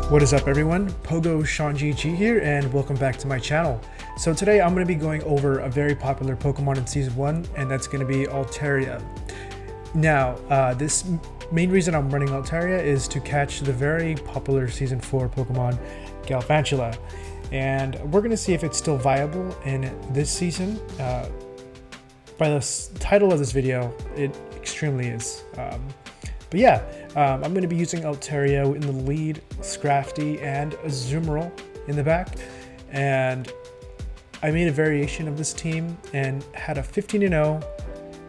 What is up everyone, Pogo SeanGG here and welcome back to my channel. So today I'm going to be going over a very popular Pokemon in Season 1 and that's going to be Altaria. Now, this main reason I'm running Altaria is to catch the very popular Season 4 Pokemon Galvantula. And we're going to see if it's still viable in this season. By the title of this video, it extremely is. But yeah, I'm going to be using Altaria in the lead, Scrafty, and Azumarill in the back. And I made a variation of this team and had a 15-0,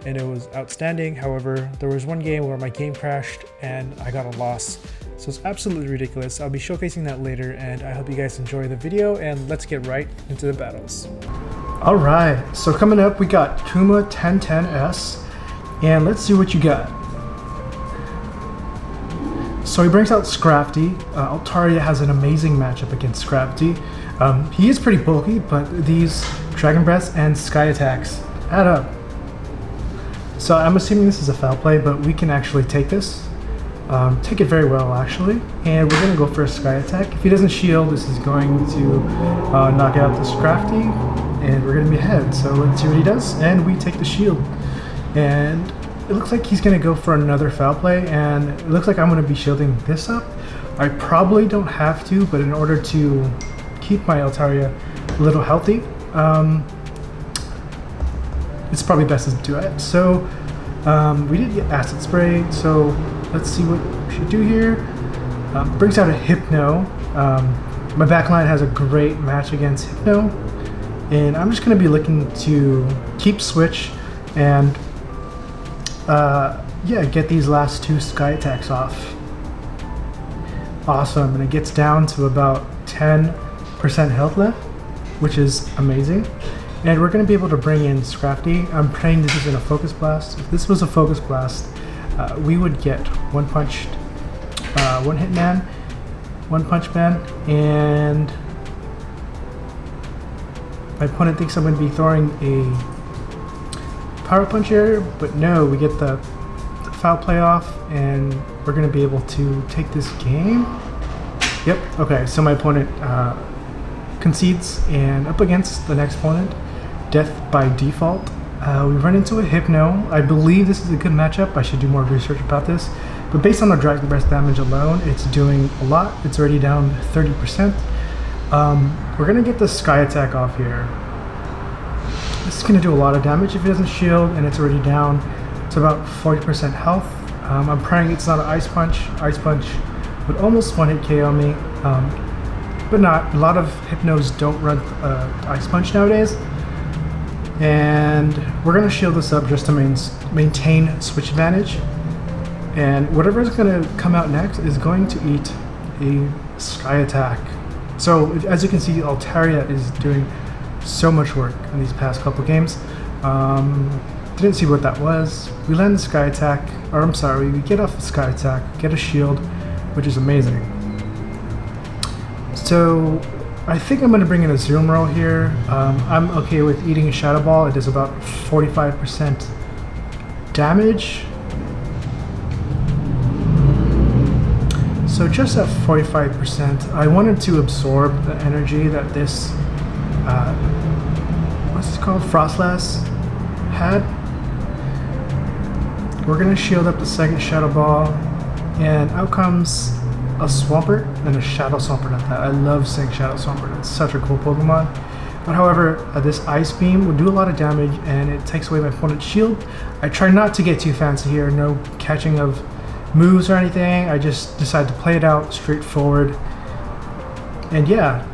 and it was outstanding. However, there was one game where my game crashed and I got a loss. So it's absolutely ridiculous. I'll be showcasing that later, and I hope you guys enjoy the video, and let's get right into the battles. Alright, so coming up we got Kuma 1010S, and let's see what you got. So he brings out Scrafty. Altaria has an amazing matchup against Scrafty. He is pretty bulky, but these Dragon Breaths and Sky Attacks add up. So I'm assuming this is a foul play, but we can actually take this. Take it very well actually. And we're going to go for a Sky Attack. If he doesn't shield, this is going to knock out the Scrafty, and we're going to be ahead. So let's see what he does, and we take the shield. And it looks like he's going to go for another foul play, and it looks like I'm going to be shielding this up. I probably don't have to, but in order to keep my Altaria a little healthy, it's probably best to do it. So we did get Acid Spray, so let's see what we should do here. Brings out a Hypno. My backline has a great match against Hypno, and I'm just going to be looking to keep switch and yeah, get these last two Sky Attacks off. Awesome, and it gets down to about 10% health left, which is amazing. And we're going to be able to bring in Scrafty. I'm praying this isn't a Focus Blast. If this was a Focus Blast, we would get One Hit Man, One Punch Man, and my opponent thinks I'm going to be throwing a Power Punch here, but no, we get the foul play off, and we're going to be able to take this game. Yep, okay, so my opponent concedes, and up against the next opponent, Death by Default. We run into a Hypno. I believe this is a good matchup. I should do more research about this, but based on the Dragon Breath damage alone, it's doing a lot. It's already down 30%. We're going to get the Sky Attack off here. This is going to do a lot of damage if it doesn't shield, and it's already down to about 40% health. I'm praying it's not an Ice Punch. Ice Punch would almost one-hit KO me, but not. A lot of Hypnos don't run Ice Punch nowadays. And we're going to shield this up just to maintain switch advantage. And whatever is going to come out next is going to eat a Sky Attack. So as you can see, Altaria is doing so much work in these past couple games. Didn't see what that was. We land the Sky Attack, or I'm sorry, we get off the Sky Attack, get a shield, which is amazing. So I think I'm going to bring in a Azumarill here. I'm okay with eating a Shadow Ball. It does about 45% damage. So just at 45%, I wanted to absorb the energy that this what's it called? Frostlass had. We're going to shield up the second Shadow Ball, and out comes a Swampert and a Shadow Swampert at that. I love seeing Shadow Swampert. It's such a cool Pokemon. But however, this Ice Beam will do a lot of damage, and it takes away my opponent's shield. I try not to get too fancy here. No catching of moves or anything. I just decide to play it out straightforward. And yeah.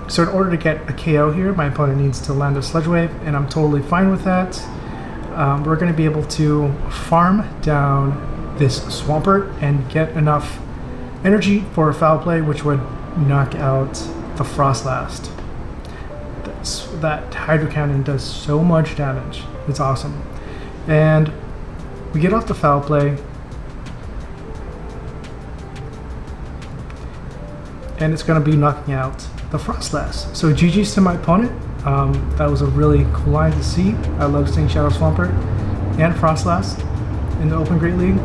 So in order to get a KO here, my opponent needs to land a Sludge Wave, and I'm totally fine with that. We're going to be able to farm down this Swampert and get enough energy for a foul play, which would knock out the Frostlass. That Hydro Cannon does so much damage. It's awesome. And we get off the foul play, and it's going to be knocking out the Frostlass. So GG's to my opponent. That was a really cool line to see. I love seeing Shadow Swampert and Frostlass in the Open Great League.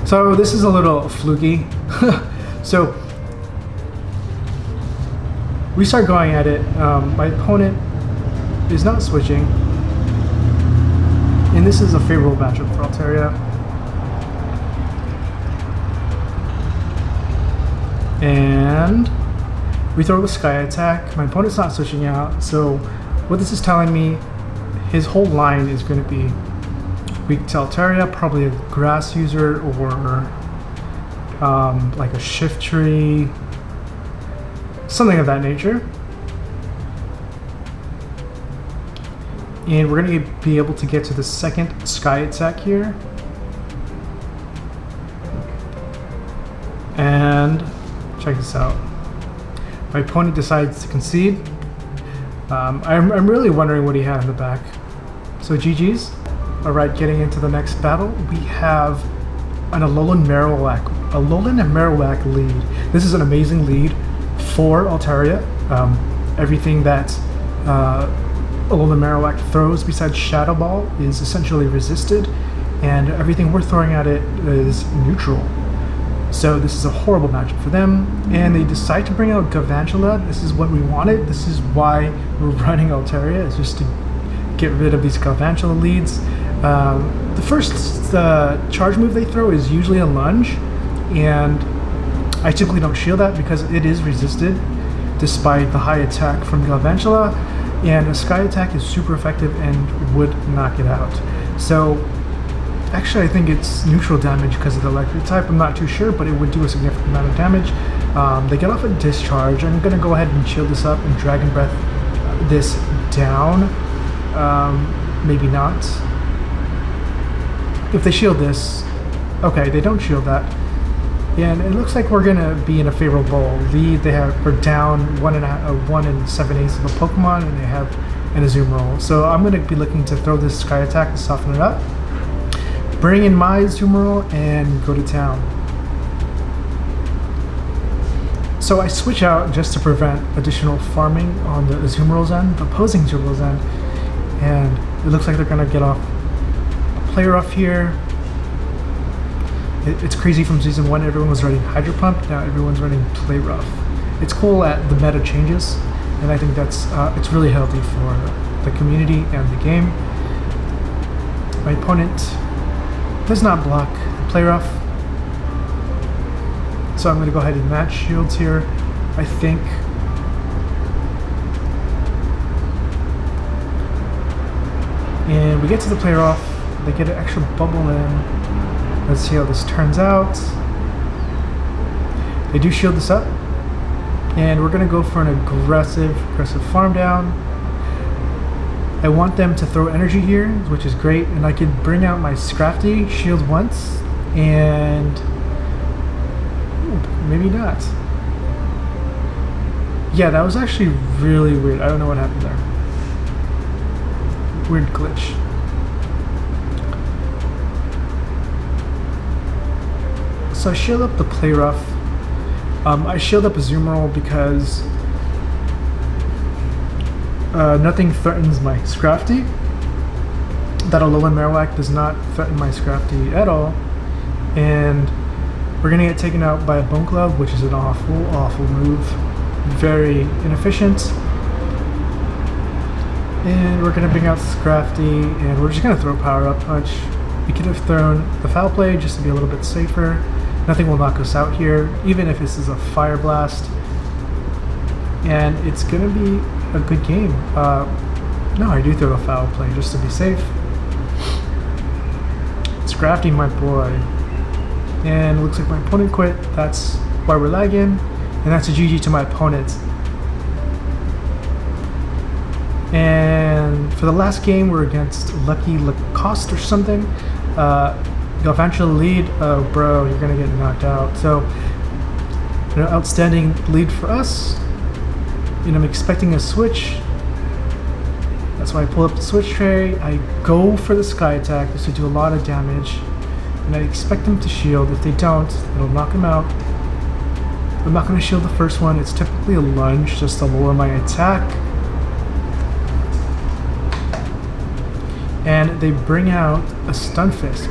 So this is a little fluky. So we start going at it. My opponent is not switching, and this is a favorable matchup for Altaria. And we throw the sky attack. My opponent's not switching out, so what this is telling me, his whole line is going to be weak to Altaria, probably a grass user or like a shift tree, something of that nature. And we're going to be able to get to the second sky attack here. And check this out. My opponent decides to concede. I'm really wondering what he had in the back. So GG's. Alright, getting into the next battle, we have an Alolan Marowak lead. This is an amazing lead for Altaria. Everything that Alolan Marowak throws besides Shadow Ball is essentially resisted, and everything we're throwing at it is neutral. So this is a horrible matchup for them, and they decide to bring out Galvantula. This is what we wanted. This is why we're running Altaria, is just to get rid of these Galvantula leads. The first charge move they throw is usually a lunge, and I typically don't shield that because it is resisted despite the high attack from Galvantula, and a sky attack is super effective and would knock it out. So actually I think it's neutral damage because of the electric type. I'm not too sure, but it would do a significant amount of damage. They get off a discharge. I'm going to go ahead and shield this up and Dragon Breath this down. Maybe not. If they shield this, okay, they don't shield that. And it looks like we're going to be in a favorable lead. We're down 1 7/8 of a Pokemon, and they have an Azumarill. So I'm going to be looking to throw this Sky Attack to soften it up. Bring in my Azumarill and go to town. So I switch out just to prevent additional farming on the Azumarill's end, the opposing Azumarill's end. And it looks like they're going to get off a player off here. It's crazy, from Season 1 everyone was running Hydro Pump, now everyone's running Play Rough. It's cool that the meta changes, and I think that's it's really healthy for the community and the game. My opponent does not block Play Rough, so I'm going to go ahead and match shields here, I think. And we get to the Play Rough, they get an extra bubble in. Let's see how this turns out. They do shield this up, and we're going to go for an aggressive farm down. I want them to throw energy here, which is great, and I could bring out my Scrafty, shield once, and maybe not. Yeah, that was actually really weird. I don't know what happened there. Weird glitch. So I shield up the Play Rough. I shield up Azumarill because nothing threatens my Scrafty. That Alolan Marowak does not threaten my Scrafty at all. And we're going to get taken out by a Bone Club, which is an awful move. Very inefficient. And we're going to bring out Scrafty, and we're just going to throw Power Up Punch. We could have thrown the Foul Play just to be a little bit safer. Nothing will knock us out here, even if this is a Fire Blast. And it's going to be a good game. No, I do throw a Foul Play just to be safe. Scrafty, my boy. And it looks like my opponent quit. That's why we're lagging. And that's a GG to my opponent. And for the last game, we're against Lucky Lacoste or something. Galvantula lead. Oh, bro, you're gonna get knocked out. So, outstanding lead for us. And I'm expecting a switch. That's why I pull up the switch tray. I go for the Sky Attack. This will do a lot of damage. And I expect them to shield. If they don't, it'll knock them out. I'm not going to shield the first one. It's typically a lunge just to lower my attack. And they bring out a Stunfisk.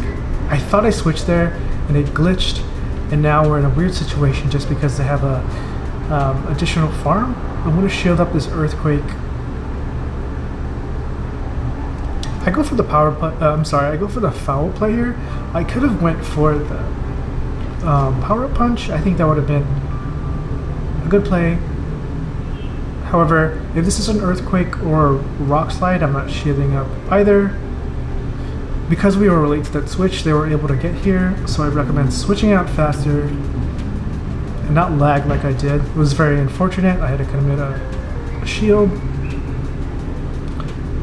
I thought I switched there and it glitched, and now we're in a weird situation just because they have a additional farm. I'm gonna shield up this earthquake. I go for the I go for the foul play here. I could have went for the power punch. I think that would have been a good play. However, if this is an earthquake or rock slide, I'm not shielding up either. Because we were late to that switch, they were able to get here, so I recommend switching out faster and not lag like I did. It was very unfortunate. I had to commit a shield.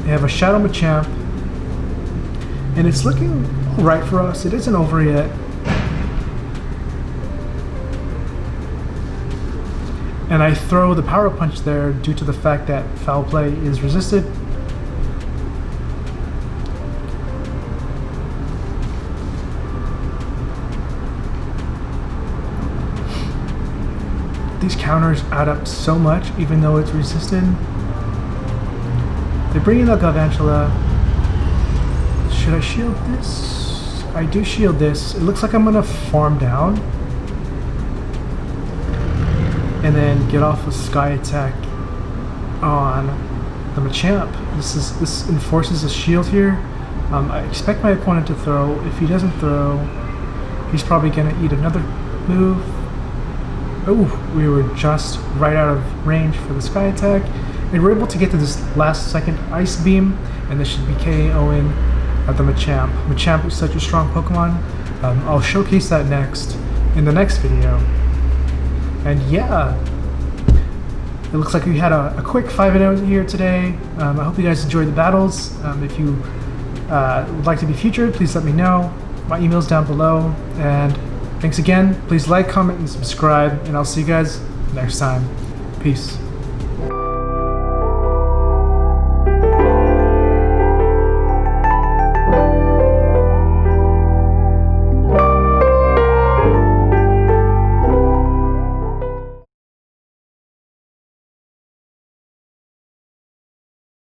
They have a Shadow Machamp, and it's looking alright for us. It isn't over yet. And I throw the power punch there due to the fact that foul play is resisted. These counters add up so much, even though it's resisted. They bring in the Galvantula. Should I shield this? I do shield this. It looks like I'm gonna farm down and then get off a Sky Attack on the Machamp. This enforces a shield here. I expect my opponent to throw. If he doesn't throw, he's probably gonna eat another move. Oh, we were just right out of range for the Sky Attack, and we're able to get to this last second Ice Beam, and this should be KOing the Machamp. Machamp is such a strong Pokemon. I'll showcase that next in the next video. And yeah, it looks like we had a quick 5-0 here today. I hope you guys enjoyed the battles. If you would like to be featured, please let me know. My email's down below, and thanks again. Please like, comment, and subscribe, and I'll see you guys next time. Peace.